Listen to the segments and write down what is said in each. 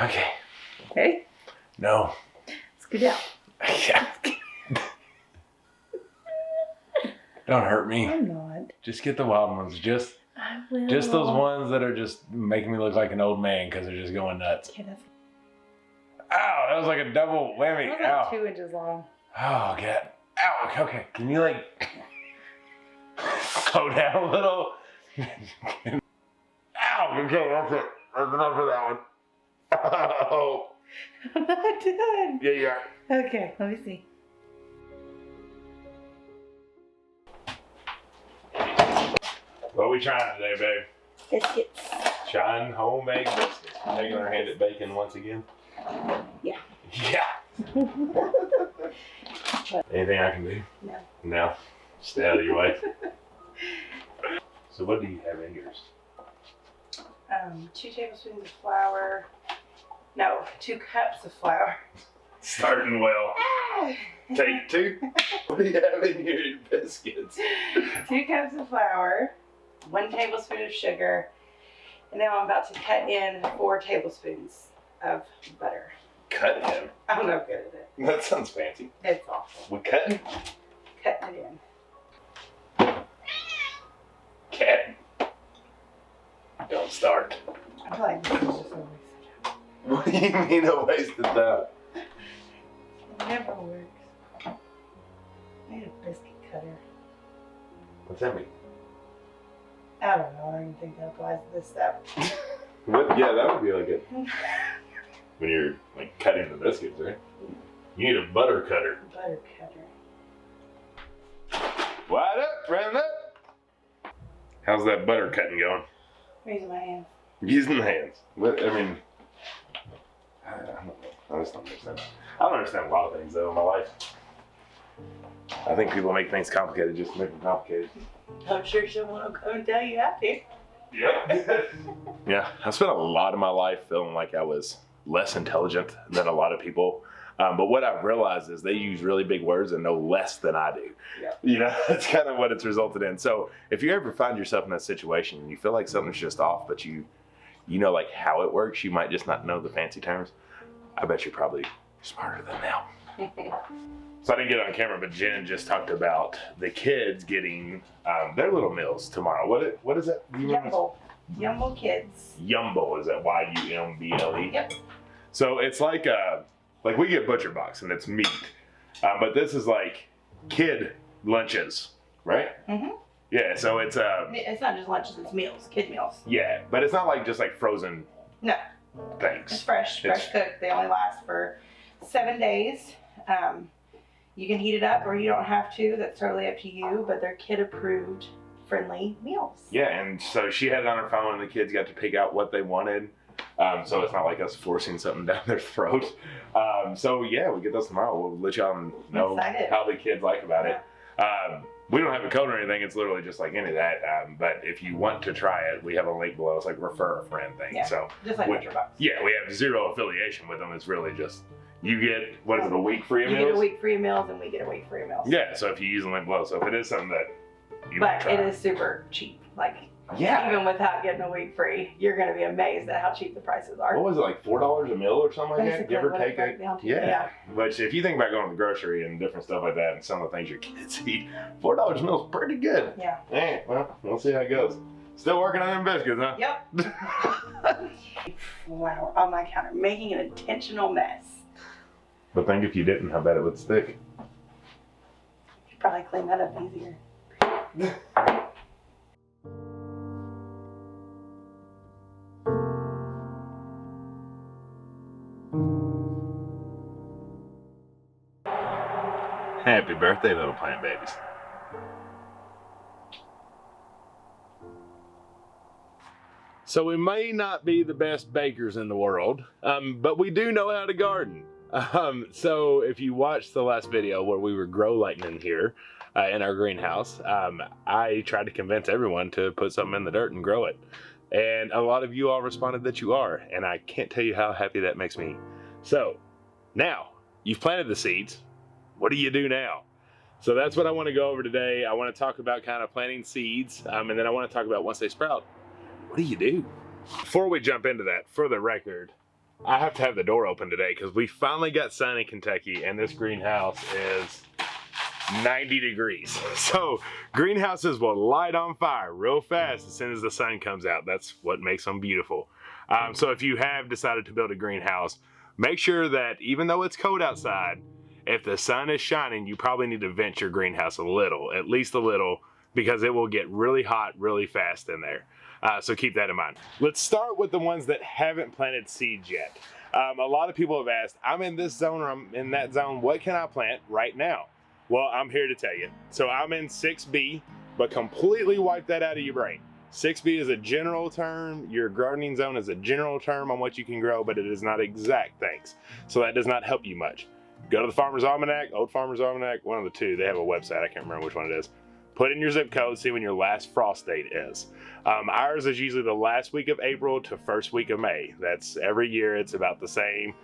Okay. Okay? No. Let's go down. Yeah. Don't hurt me. I'm not. Just get the wild ones. Just those ones that are just making me look like an old man because they're just going nuts. Okay, that's Ow, that was like a double whammy. like Ow. 2 inches long. Oh, God. Ow, okay. Can you like slow down a little? Ow, okay, that's it. That's enough for that one. Oh. I'm not done. Yeah, you are. Okay, let me see. What are we trying today, babe? Biscuits. Trying homemade biscuits. Taking our hand at bacon once again. Yeah. Yeah. Anything I can do? No. No. Stay out of your way. So what do you have in yours? 2 tablespoons of flour. No, 2 cups of flour. Starting well. Take 2. What do you have in your biscuits? 2 cups of flour, 1 tablespoon of sugar, and now I'm about to cut in 4 tablespoons of butter. Cut in? I'm no good at it. That sounds fancy. It's awful. We cut? Cutting it in. Cat. Don't start. I feel like this is just a waste of time. What do you mean a waste of time? It never works. I need a biscuit cutter. What's that mean? I don't know. I don't even think that applies to this stuff. What? Yeah, that would be like it. When you're like cutting the biscuits, right? You need a butter cutter. Butter cutter. Wide up, round up. How's that butter cutting going? Raising my hand. Using the hands. What, I mean, I don't know. I just don't understand. I don't understand a lot of things though in my life. I think people make things complicated just to make them complicated. I'm sure someone will come and tell you how to. Yep. Yeah, I spent a lot of my life feeling like I was less intelligent than a lot of people. But what I've realized is they use really big words and know less than I do. Yep. You know, that's kind of what it's resulted in. So if you ever find yourself in that situation and you feel like something's just off, but you know like how it works, you might just not know the fancy terms. I bet you're probably smarter than now. So I didn't get on camera, but Jen just talked about the kids getting their little meals tomorrow. What is that? Yumble. Yumble kids. Yumble, is that Y-U-M-B-L-E? Yep. So it's like we get Butcher Box and it's meat, but this is like kid lunches, right? Mm-hmm. Yeah, so it's It's not just lunches, it's meals, kid meals. yeah, but it's not like just like frozen No. things. It's fresh cooked. They only last for 7 days. You can heat it up or you don't have to. That's totally up to you, but they're kid approved, friendly meals. Yeah, and so she had it on her phone and the kids got to pick out what they wanted. So it's not like us forcing something down their throat. So yeah, we get those tomorrow. We'll let y'all know how the kids like about it. We don't have a code or anything. It's literally just like any of that. But if you want to try it, we have a link below. It's like refer a friend thing. Yeah, so just like Butcher Box. Yeah, we have zero affiliation with them. It's really just you get a week free of meals. You get a week free of meals, and we get a week free of meals. Yeah, so if you use the link below, so if it is something that you want to But try, it is super cheap. Like yeah. Even without getting a week free, you're going to be amazed at how cheap the prices are. What was it, like $4 a meal or something like that? Give or take it. Yeah. But if you think about going to the grocery and different stuff like that and some of the things your kids eat, $4 a meal is pretty good. Yeah. Yeah, well, we'll see how it goes. Still working on them biscuits, huh? Yep. Flour on my counter, making an intentional mess. But think if you didn't, how bad it would stick. You should probably clean that up easier. Happy birthday, little plant babies. So we may not be the best bakers in the world, but we do know how to garden. So if you watched the last video where we were grow lightning here in our greenhouse, I tried to convince everyone to put something in the dirt and grow it. And a lot of you all responded that you are, and I can't tell you how happy that makes me. So now you've planted the seeds. What do you do now? So that's what I want to go over today. I want to talk about kind of planting seeds, and then I want to talk about once they sprout, what do you do? Before we jump into that, for the record, I have to have the door open today because we finally got sun in Kentucky and this greenhouse is 90 degrees. So greenhouses will light on fire real fast as soon as the sun comes out. That's what makes them beautiful. So if you have decided to build a greenhouse, make sure that even though it's cold outside, if the sun is shining, you probably need to vent your greenhouse a little, at least a little, because it will get really hot really fast in there. So keep that in mind. Let's start with the ones that haven't planted seeds yet. A lot of people have asked, I'm in this zone or I'm in that zone, what can I plant right now? Well, I'm here to tell you. So I'm in 6B, but completely wipe that out of your brain. 6B is a general term. Your gardening zone is a general term on what you can grow, but it is not exact things. So that does not help you much. Go to the Farmer's Almanac, Old Farmer's Almanac, one of the two. They have a website. I can't remember which one it is. Put in your zip code, see when your last frost date is. Ours is usually the last week of April to first week of May. That's every year, it's about the same.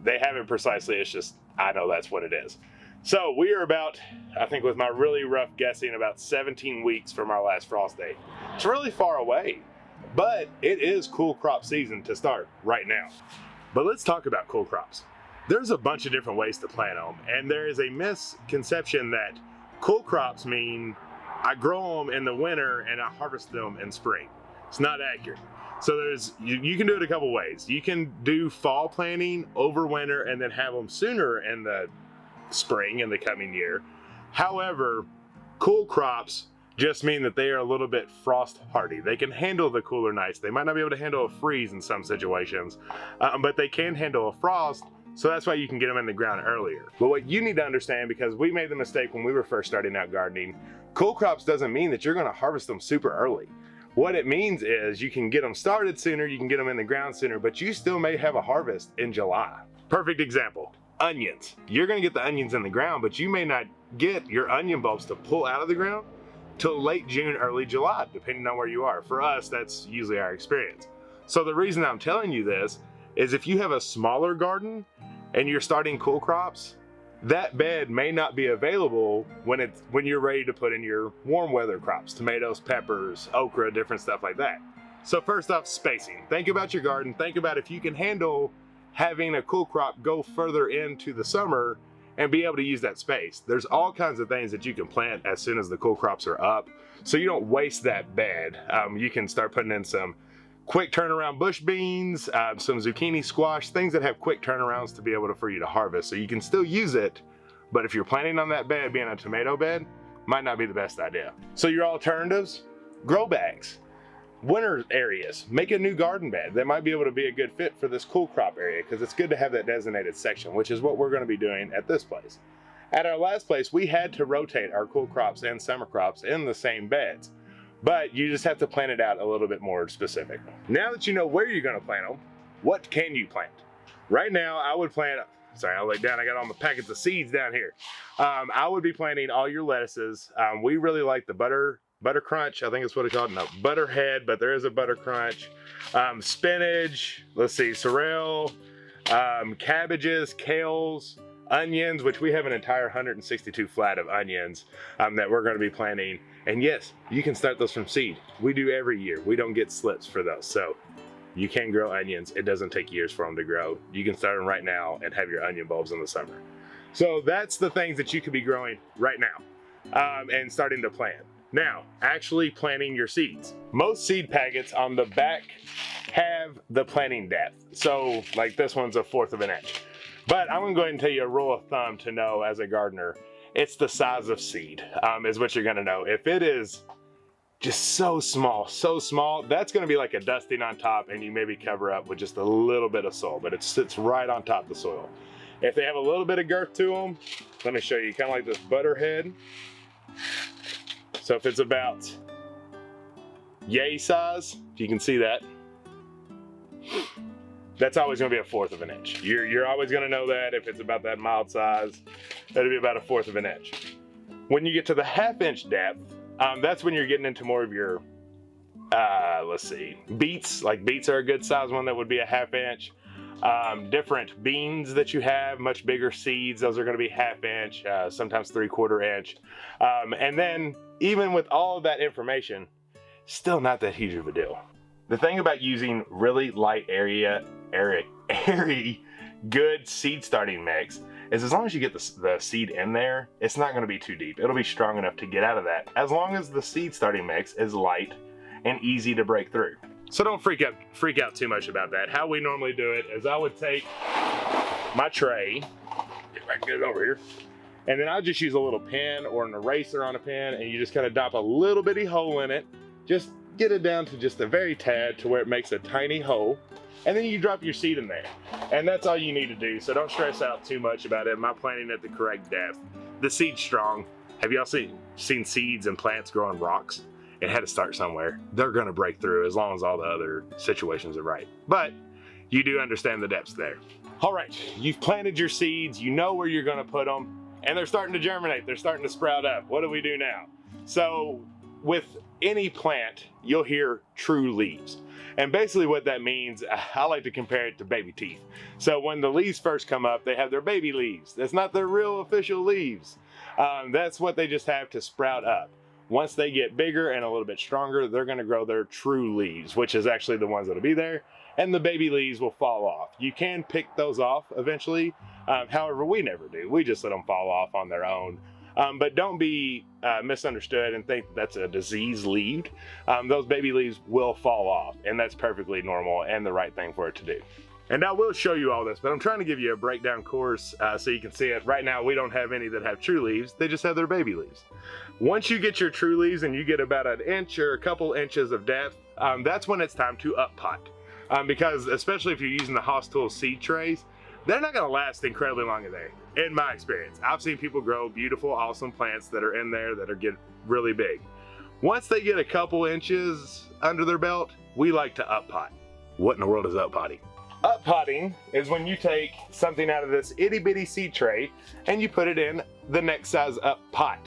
They have it precisely, it's just, I know that's what it is. So we are about, I think with my really rough guessing, about 17 weeks from our last frost date. It's really far away, but it is cool crop season to start right now. But let's talk about cool crops. There's a bunch of different ways to plant them, and there is a misconception that cool crops mean I grow them in the winter and I harvest them in spring. It's not accurate. So you can do it a couple ways. You can do fall planting over winter and then have them sooner in the spring in the coming year. However, cool crops just mean that they are a little bit frost hardy. They can handle the cooler nights. They might not be able to handle a freeze in some situations, but they can handle a frost. So that's why you can get them in the ground earlier. But what you need to understand, because we made the mistake when we were first starting out gardening, cool crops doesn't mean that you're gonna harvest them super early. What it means is you can get them started sooner, you can get them in the ground sooner, but you still may have a harvest in July. Perfect example, onions. You're gonna get the onions in the ground, but you may not get your onion bulbs to pull out of the ground till late June, early July, depending on where you are. For us, that's usually our experience. So the reason I'm telling you this is if you have a smaller garden and you're starting cool crops, that bed may not be available when you're ready to put in your warm weather crops, tomatoes, peppers, okra, different stuff like that. So first off, spacing. Think about your garden. Think about if you can handle having a cool crop go further into the summer and be able to use that space. There's all kinds of things that you can plant as soon as the cool crops are up, so you don't waste that bed. You can start putting in some quick turnaround bush beans, some zucchini, squash, things that have quick turnarounds to be able for you to harvest. So you can still use it, but if you're planning on that bed being a tomato bed, might not be the best idea. So your alternatives, grow bags, winter areas, make a new garden bed that might be able to be a good fit for this cool crop area, because it's good to have that designated section, which is what we're going to be doing at this place. At our last place, we had to rotate our cool crops and summer crops in the same beds, but you just have to plan it out a little bit more specific. Now that you know where you're going to plant them, what can you plant? Right now, I would plant, sorry, I'll lay down, I got all my packets of seeds down here. I would be planting all your lettuces. We really like the butter crunch, I think it's what it's called. No, butterhead, but there is a butter crunch. Spinach, let's see, sorrel, cabbages, kales, onions, which we have an entire 162 flat of onions that we're going to be planting. And yes, you can start those from seed. We do every year. We don't get slips for those. So you can grow onions. It doesn't take years for them to grow. You can start them right now and have your onion bulbs in the summer. So that's the things that you could be growing right now and starting to plant. Now, actually planting your seeds. Most seed packets on the back have the planting depth. So like this one's 1/4 of an inch. But I'm gonna go ahead and tell you a rule of thumb to know as a gardener. It's the size of seed is what you're gonna know. If it is just so small, that's gonna be like a dusting on top and you maybe cover up with just a little bit of soil, but it sits right on top of the soil. If they have a little bit of girth to them, let me show you, kind of like this butterhead. So if it's about yay size, if you can see that, that's always gonna be 1/4 of an inch. You're always gonna know that if it's about that mild size, it'll be about 1/4 of an inch. When you get to the 1/2 inch depth, that's when you're getting into more of your, let's see, beets. Like beets are a good size one that would be 1/2 inch. Different beans that you have, much bigger seeds, those are gonna be 1/2 inch, sometimes 3/4 inch. And then even with all of that information, still not that huge of a deal. The thing about using really light area very good seed starting mix is as long as you get the seed in there, it's not going to be too deep. It'll be strong enough to get out of that, as long as the seed starting mix is light and easy to break through. So don't freak out too much about that. How we normally do it is I would take my tray, if I can get it over here, and then I'll just use a little pen or an eraser on a pen, and you just kind of dop a little bitty hole in it. Just get it down to just a very tad to where it makes a tiny hole, and then you drop your seed in there. And that's all you need to do, so don't stress out too much about it. Am I planting at the correct depth? The seed's strong. Have y'all seen seeds and plants grow on rocks? It had to start somewhere. They're gonna break through as long as all the other situations are right. But you do understand the depths there. All right, you've planted your seeds, you know where you're gonna put them, and they're starting to germinate, they're starting to sprout up. What do we do now? So with any plant, you'll hear true leaves. And basically what that means, I like to compare it to baby teeth. So when the leaves first come up, they have their baby leaves. That's not their real official leaves. That's what they just have to sprout up. Once they get bigger and a little bit stronger, they're gonna grow their true leaves, which is actually the ones that'll be there, and the baby leaves will fall off. You can pick those off eventually. However, we never do. We just let them fall off on their own. But don't be misunderstood and think that's a disease leaf. Those baby leaves will fall off, and that's perfectly normal and the right thing for it to do. And I will show you all this, but I'm trying to give you a breakdown course so you can see it. Right now, we don't have any that have true leaves. They just have their baby leaves. Once you get your true leaves and you get about an inch or a couple inches of depth, that's when it's time to up pot. Because especially if you're using the Haas Tool seed trays, they're not gonna last incredibly long in there, in my experience. I've seen people grow beautiful, awesome plants that are in there that are getting really big. Once they get a couple inches under their belt, we like to up pot. What in the world is up potting? Up potting is when you take something out of this itty bitty seed tray and you put it in the next size up pot.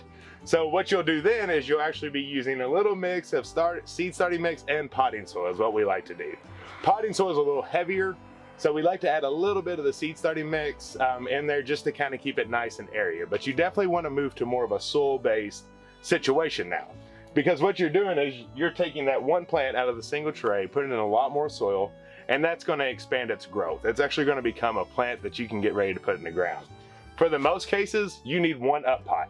So what you'll do then is you'll actually be using a little mix of seed starting mix and potting soil is what we like to do. Potting soil is a little heavier, so we like to add a little bit of the seed starting mix in there just to kind of keep it nice and airy. But you definitely want to move to more of a soil-based situation now. Because what you're doing is you're taking that one plant out of the single tray, putting in a lot more soil, and that's going to expand its growth. It's actually going to become a plant that you can get ready to put in the ground. For the most cases, you need one up pot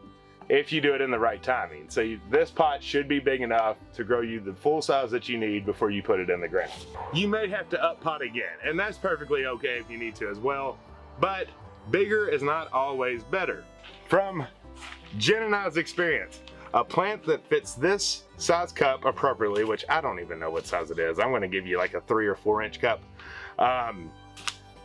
if you do it in the right timing. So this pot should be big enough to grow you the full size that you need before you put it in the ground. You may have to up pot again, and that's perfectly okay if you need to as well, but bigger is not always better. From Jen and I's experience, a plant that fits this size cup appropriately, which I don't even know what size it is. I'm gonna give you like a 3 or 4 inch cup.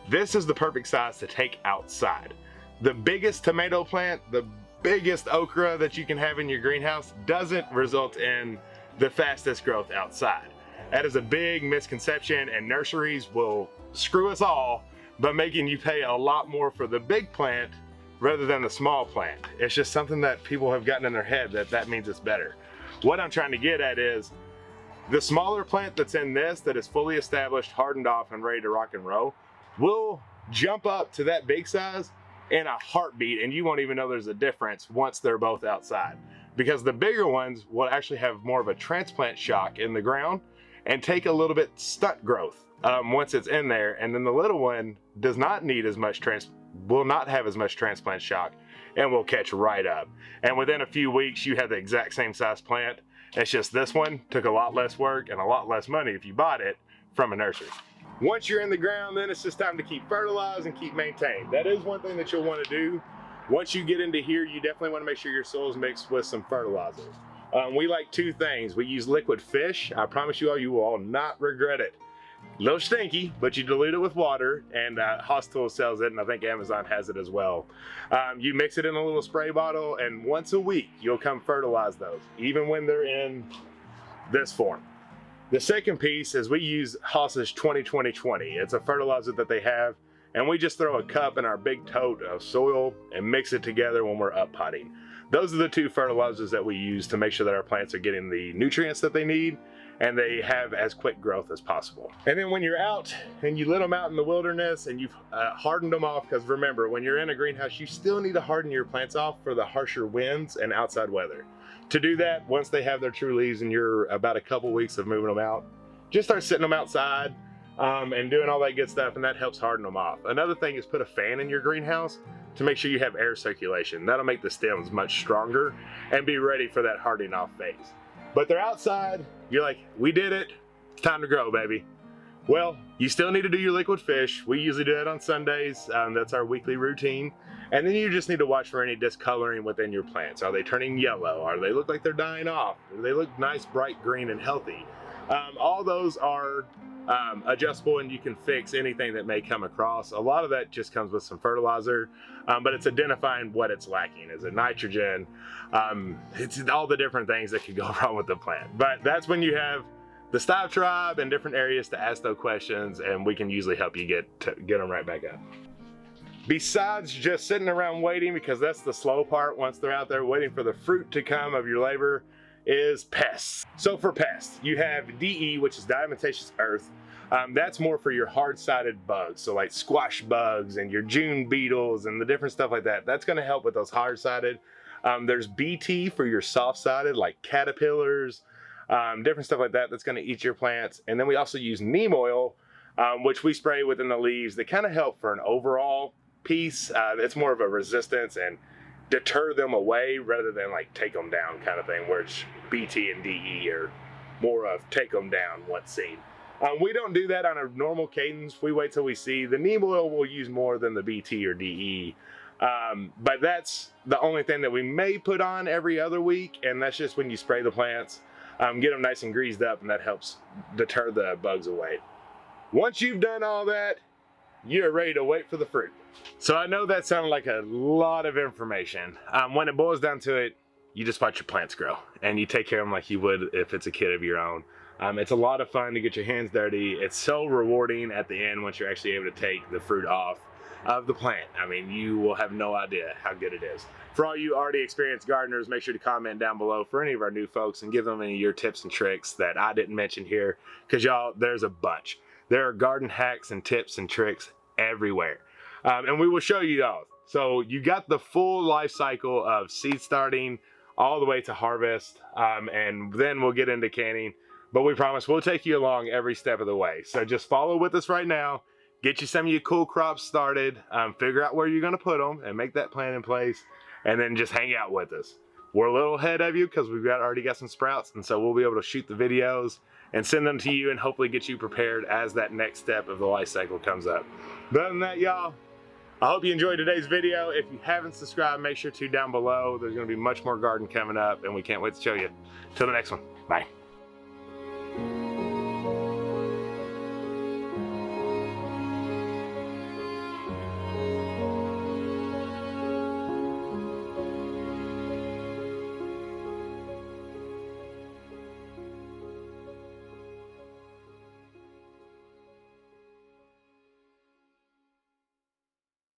This is the perfect size to take outside. The biggest tomato plant, the biggest okra that you can have in your greenhouse doesn't result in the fastest growth outside. That is a big misconception, and nurseries will screw us all by making you pay a lot more for the big plant rather than the small plant. It's just something that people have gotten in their head that means it's better. What I'm trying to get at is the smaller plant that's in this, that is fully established, hardened off, and ready to rock and roll, will jump up to that big size in a heartbeat, and you won't even know there's a difference once they're both outside. Because the bigger ones will actually have more of a transplant shock in the ground and take a little bit stunt growth once it's in there, and then the little one does not need as much will not have as much transplant shock and will catch right up. And within a few weeks, you have the exact same size plant. It's just this one took a lot less work and a lot less money if you bought it from a nursery. Once you're in the ground, then it's just time to keep fertilized and keep maintained. That is one thing that you'll want to do. Once you get into here, you definitely want to make sure your soil is mixed with some fertilizer. We like 2 things. We use liquid fish. I promise you will all not regret it. A little stinky, but you dilute it with water, and Haas Tool sells it, and I think Amazon has it as well. You mix it in a little spray bottle, and once a week, you'll come fertilize those, even when they're in this form. The second piece is we use Haas's 20-20-20. It's a fertilizer that they have, and we just throw a cup in our big tote of soil and mix it together when we're up potting. Those are the 2 fertilizers that we use to make sure that our plants are getting the nutrients that they need and they have as quick growth as possible. And then when you're out and you let them out in the wilderness and you've hardened them off, because remember, when you're in a greenhouse, you still need to harden your plants off for the harsher winds and outside weather. To do that, once they have their true leaves and you're about a couple weeks of moving them out, just start sitting them outside. and doing all that good stuff, and that helps harden them off. Another thing is put a fan in your greenhouse to make sure you have air circulation. That'll make the stems much stronger and be ready for that hardening off phase. But they're outside, you're like, we did it, it's time to grow, baby. Well, you still need to do your liquid fish. We usually do that on Sundays. That's our weekly routine. And then you just need to watch for any discoloring within your plants. Are they turning yellow? Are they look like they're dying off? Do they look nice, bright green and healthy? All those are adjustable, and you can fix anything that may come across. A lot of that just comes with some fertilizer, but it's identifying what it's lacking. Is it nitrogen? It's all the different things that could go wrong with the plant. But that's when you have the Stive tribe and different areas to ask those questions, and we can usually help you get them right back up. Besides just sitting around waiting, because that's the slow part once they're out there waiting for the fruit to come of your labor, is pests. So for pests, you have DE, which is diatomaceous earth. That's more for your hard-sided bugs, so like squash bugs and your June beetles and the different stuff like that. That's gonna help with those hard-sided. There's BT for your soft-sided, like caterpillars, different stuff like that that's gonna eat your plants. And then we also use neem oil, which we spray within the leaves that kind of help for an overall piece. It's more of a resistance and deter them away rather than like take them down kind of thing, where it's BT and DE are more of take them down once seen. We don't do that on a normal cadence. We wait till we see. The neem oil we'll use more than the BT or DE. But that's the only thing that we may put on every other week, and that's just when you spray the plants. Get them nice and greased up, and that helps deter the bugs away. Once you've done all that, you're ready to wait for the fruit. So I know that sounded like a lot of information. When it boils down to it, you just watch your plants grow and you take care of them like you would if it's a kid of your own. It's a lot of fun to get your hands dirty. It's so rewarding at the end once you're actually able to take the fruit off of the plant. I mean, you will have no idea how good it is. For all you already experienced gardeners, make sure to comment down below for any of our new folks and give them any of your tips and tricks that I didn't mention here, because y'all, there's a bunch. There are garden hacks and tips and tricks everywhere. And we will show you those. So you got the full life cycle of seed starting all the way to harvest, and then we'll get into canning. But we promise we'll take you along every step of the way. So just follow with us right now, get you some of your cool crops started, figure out where you're gonna put them and make that plan in place, and then just hang out with us. We're a little ahead of you because we've already got some sprouts, and so we'll be able to shoot the videos and send them to you and hopefully get you prepared as that next step of the life cycle comes up. But other than that, y'all, I hope you enjoyed today's video. If you haven't subscribed, make sure to down below. There's gonna be much more garden coming up, and we can't wait to show you. Till the next one, bye.